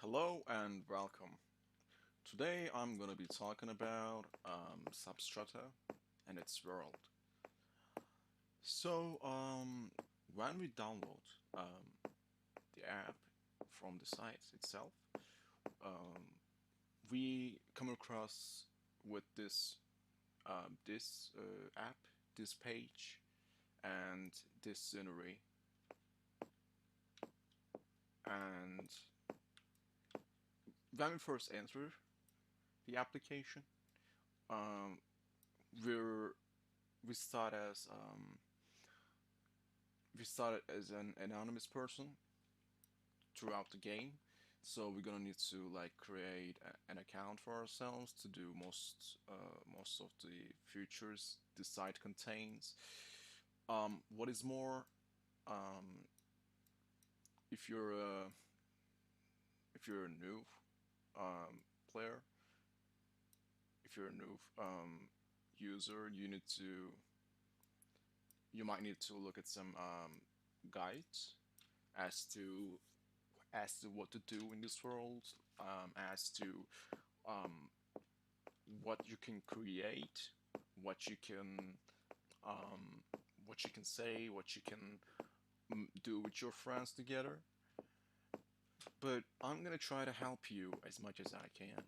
Hello and welcome. Today I'm going to be talking about Substrata and its world. When we download the app from the site itself, um, we come across with this app, this page, and this scenery. And when we first enter the application, um, we're we start as an anonymous person throughout the game, so we're gonna need to like create an account for ourselves to do most of the features the site contains. What is more, um, if you're a if you're a new player, if you're a new user, you might need to look at some guides as to what to do in this world, as to um, what you can create, what you can um, what you can say, what you can do with your friends together. But I'm gonna try to help you as much as I can.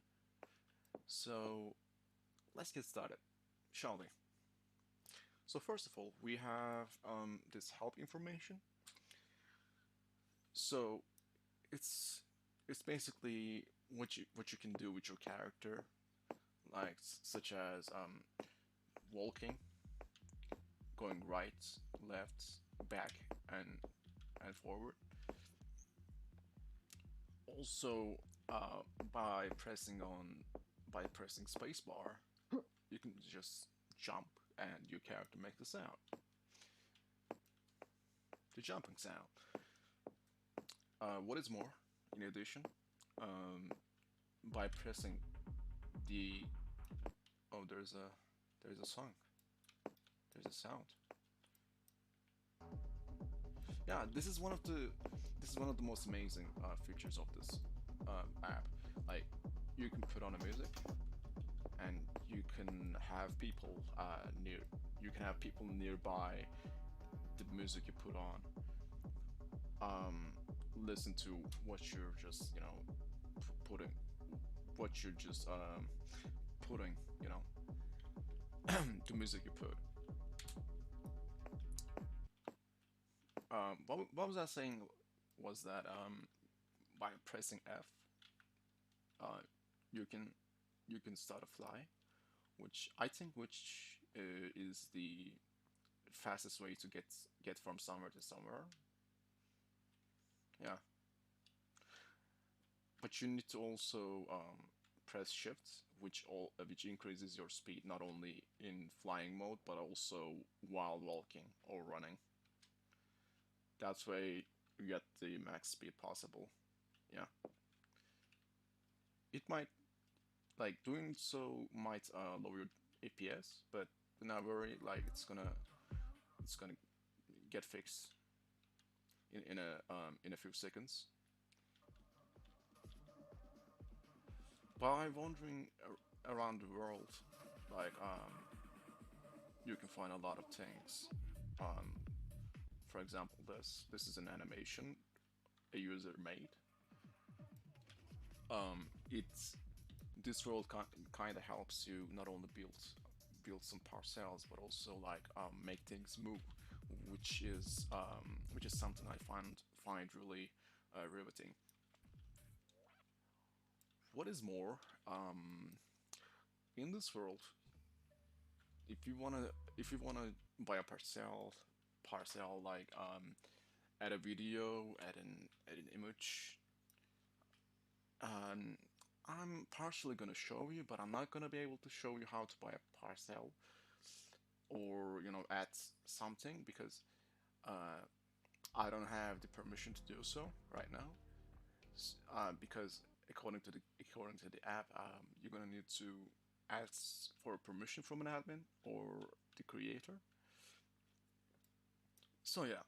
So let's get started, shall we? So first of all, we have this help information. So it's it's basically what you can do with your character, like such as walking, going right, left, back, and forward. Also, uh, by by pressing spacebar, you can just jump, and your character makes the sound, the jumping sound. What is more, in addition, um, by pressing the oh, there's a song, there's a sound. Yeah, this is one of the most amazing features of this app. Like, you can put on a music, and you can have people nearby the music you put on. Um, Listen to what you're just putting, what you're just putting, the music you put. What was I saying? Was that by pressing F, uh, you can start a fly, which is the fastest way to get from somewhere to somewhere. Yeah, but you need to also press Shift, which increases your speed not only in flying mode but also while walking or running. That's way you get the max speed possible. Yeah, it might like doing so might lower your APS, but do not worry. Like it's gonna get fixed in a few seconds. By wandering around the world, like you can find a lot of things. Um, for example, this is an animation a user made. It's This world kind of helps you not only build some parcels but also like make things move, which is something I find really riveting. What is more, in this world, if you wanna buy a parcel like add a video, add an image, um, I'm partially gonna show you, but I'm not gonna be able to show you how to buy a parcel or add something because uh, I don't have the permission to do so right now. Because according to the app, you're gonna need to ask for permission from an admin or the creator. So yeah,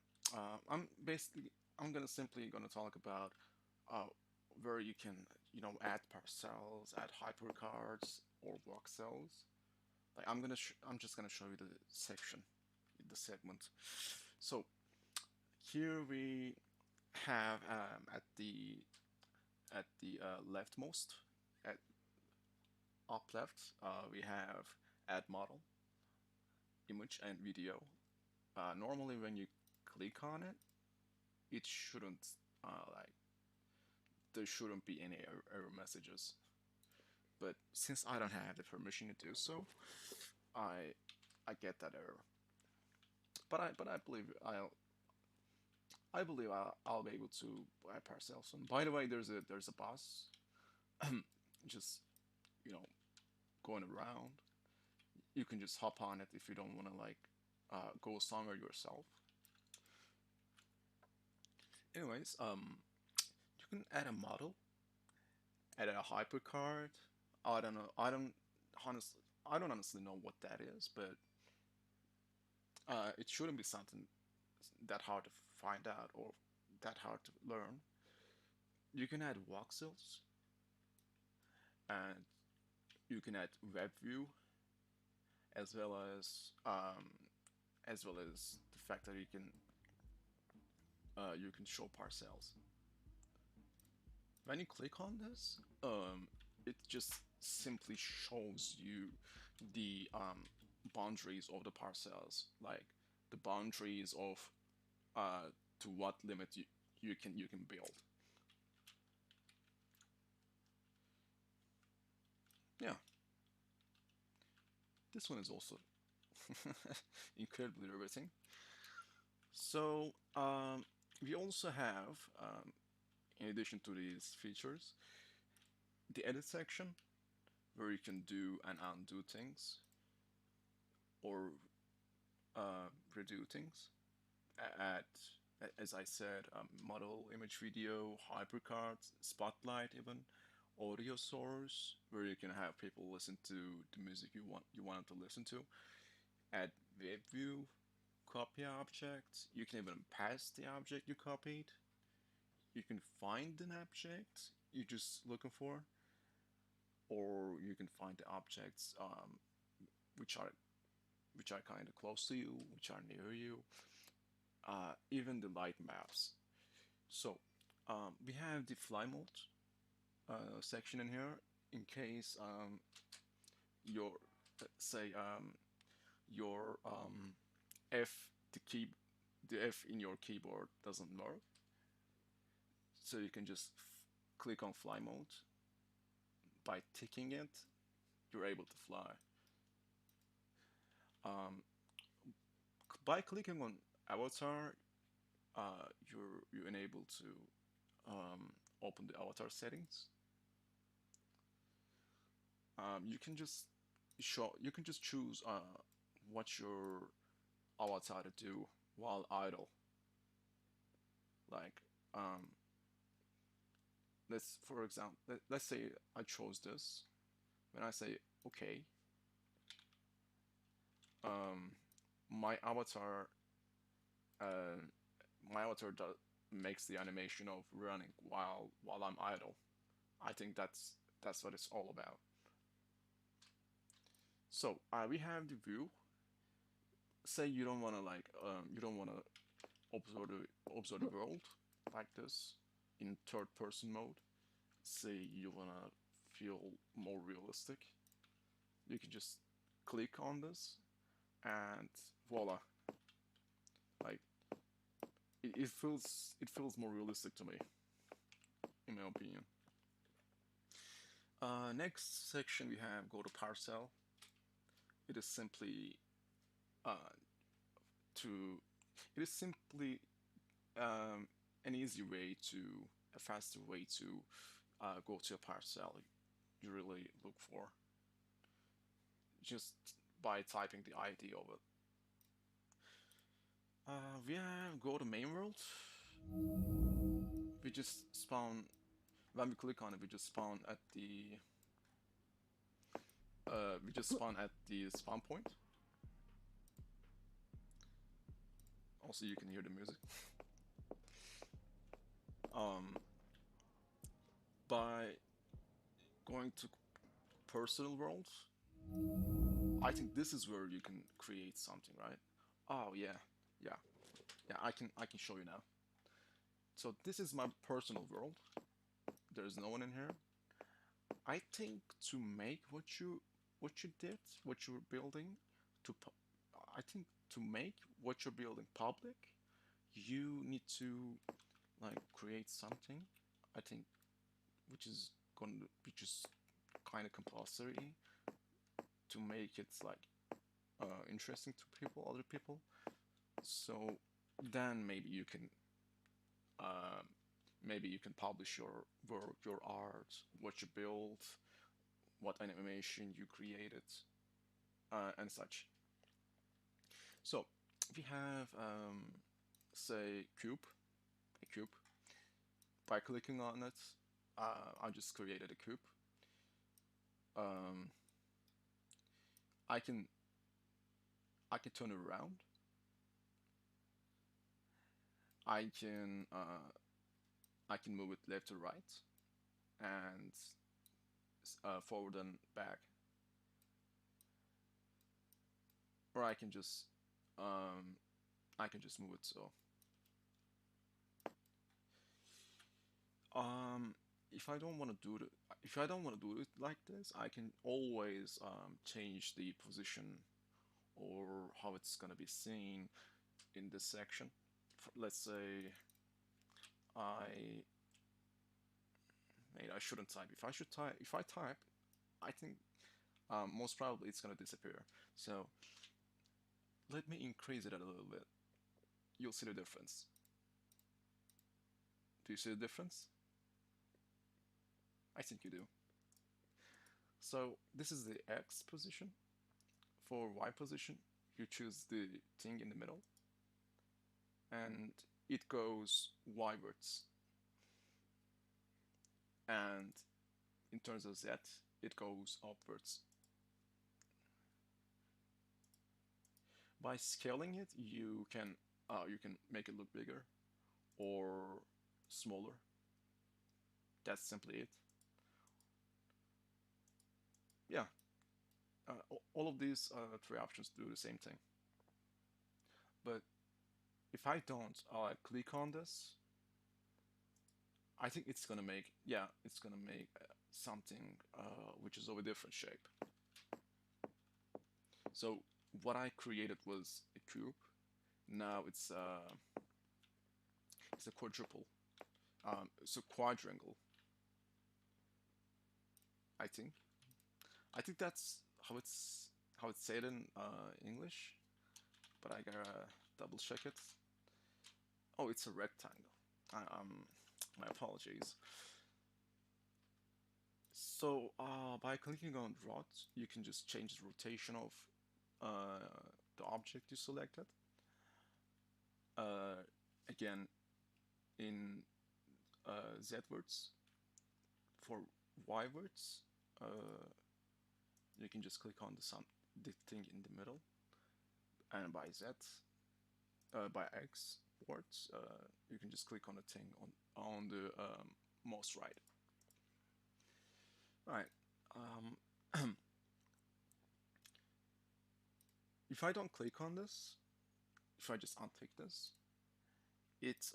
I'm gonna simply gonna talk about uh, where where you can, add parcels, add hypercards or voxels. Like I'm just gonna show you the section, the segment. So here we have at the leftmost, at up left, we have add model, image, and video. Normally, when you click on it, it shouldn't like there shouldn't be any error messages. But since I don't have the permission to do so, I get that error. But I believe I'll be able to buy parcels. And by the way, there's a bus, just you know going around. You can just hop on it if you don't want to like go somewhere yourself. Anyways, you can add a model, add a hypercard. I don't know. I don't honestly know what that is, but it shouldn't be something that hard to find out or that hard to learn. You can add voxels, and you can add web view, as well as um, the fact that you can show parcels. When you click on this, it just simply shows you the boundaries of the parcels, like the boundaries of to what limit you can build. Yeah, this one is also incredibly riveting. So we also have, in addition to these features, the edit section where you can do and undo things or redo things. Add, as I said, model, image, video, hypercards, spotlight, even audio source where you can have people listen to the music you want them to listen to. Add web view, copy object. You can even pass the object you copied. You can find an object you're just looking for, or you can find the objects which are kind of close to you, which are near you. Even the light maps. So we have the fly mode section in here in case your say your F the F in your keyboard doesn't work, so you can just click on fly mode. By ticking it, you're able to fly. Um, by clicking on avatar, you're enabled to open the avatar settings. You can just choose what your avatar to do while idle. Like for example, let's say I chose this. When I say okay, um, my avatar uh, makes the animation of running while I'm idle. I think that's what it's all about. So we have the view. Say you don't want to observe the world like this in third person mode. Say you want to feel more realistic. You can just click on this and voila. Like it feels more realistic to me, in my opinion. Next section we have go to parcel. It is simply uh, to it is simply an easy way to a faster way to go to a parcel you really look for, just by typing the ID of it. We have go to main world. We just spawn when we click on it. We just spawn at the spawn point. Also, you can hear the music. by going to personal world, I think this is where you can create something, right? Oh yeah, yeah, yeah. I can show you now. So this is my personal world. There's no one in here. I think to make what you did, what you're building, to I think to make what you're building public, you need to like create something. I think which is kind of compulsory to make it like interesting to other people. So then uh, maybe you can publish your work, your art, what you built, what animation you created, and such. So we have, say, a cube. By clicking on it, I just created a cube. Um, I can I can turn it around. I can uh, I can move it left to right and forward and back, or um, I can just move it. So um, if I don't want to do it, if I don't want to do it like this, I can always change the position or how it's gonna be seen in this section. Let's say I I shouldn't type. If I type, I think most probably it's gonna disappear. So let me increase it a little bit. You'll see the difference. Do you see the difference? I think you do. So this is the X position. For Y position, you choose the thing in the middle, and it goes Ywards. And in terms of Z, it goes upwards. By scaling it, you can make it look bigger or smaller. That's simply it. Yeah, all of these three options do the same thing. But if I don't click on this, I think it's gonna make something which is of a different shape. So what I created was a cube. Now it's a quadruple. It's a quadrangle. I think. I think that's how it's said in English, but I gotta double check it. Oh, it's a rectangle. My apologies. So by clicking on rot, you can just change the rotation of the object you selected. Uh, Again, in Z words. For Y words, you can just click on the thing in the middle, and by X words, you can just click on the thing on the most right. All right. Um, if I don't click on this, if I just untick this, it's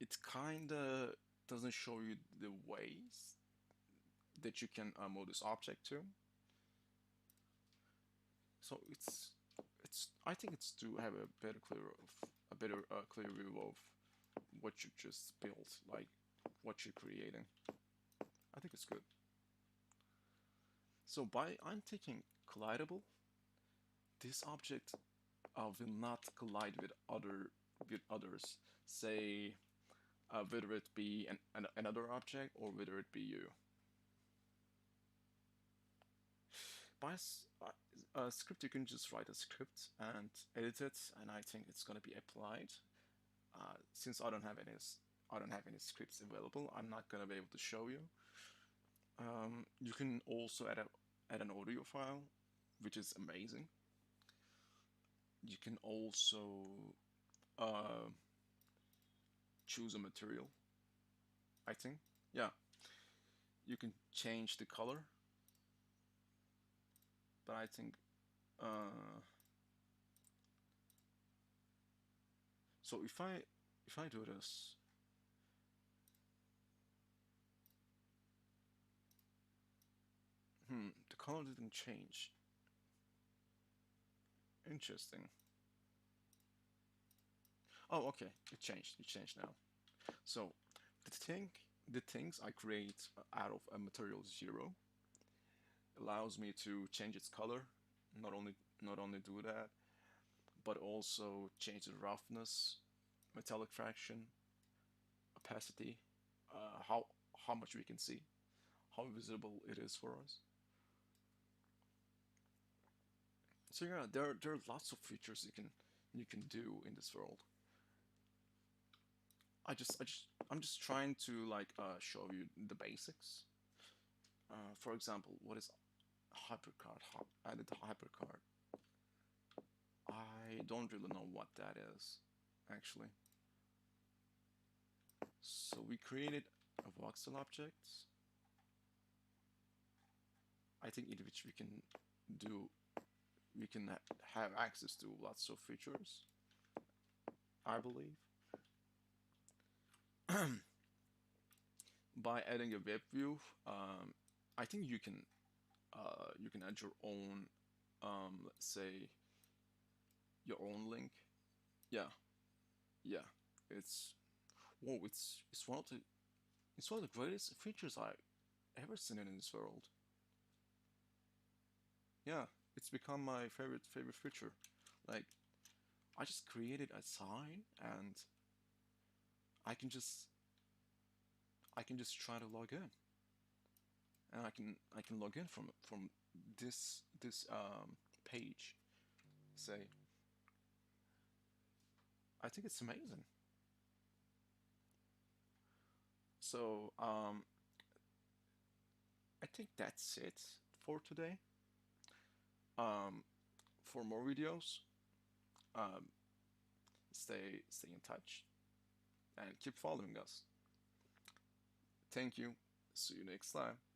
it kind of doesn't show you the ways that you can move this object to. So it's I think it's to have a better clear view of what you just built, like what you're creating. I think it's good. So by unticking collidable, this object will not collide with others. Say whether it be another object or whether it be you. By a script, you can just write a script and edit it, and I think it's gonna be applied. Since I don't have any scripts available, I'm not gonna be able to show you. You can also add an audio file, which is amazing. You can also uh, choose a material. I think. Yeah, you can change the color, but I think so. If I do this, the color didn't change. Interesting. Oh, okay, it changed. It changed now. So the thing, the things I create out of a material zero allows me to change its color. Not only do that, but also change the roughness, metallic fraction, opacity, how much we can see, how visible it is for us. So yeah, there are lots of features you can do in this world. I'm just trying to like show you the basics. For example, what is hypercard? Added hypercard. I don't really know what that is, actually. So we created a voxel object. I think in which do we can have access to lots of features. I believe by adding a web view, I think you can add your own, let's say your own link. Yeah, yeah. It's whoa. It's one of the greatest features I ever seen in this world. Yeah, it's become my favorite feature. Like I just created a sign and I can just I can just try to log in and I can log in from this page. Say I think it's amazing. So I think that's it for today. Um, for more videos, um, stay in touch and keep following us. Thank you. See you next time.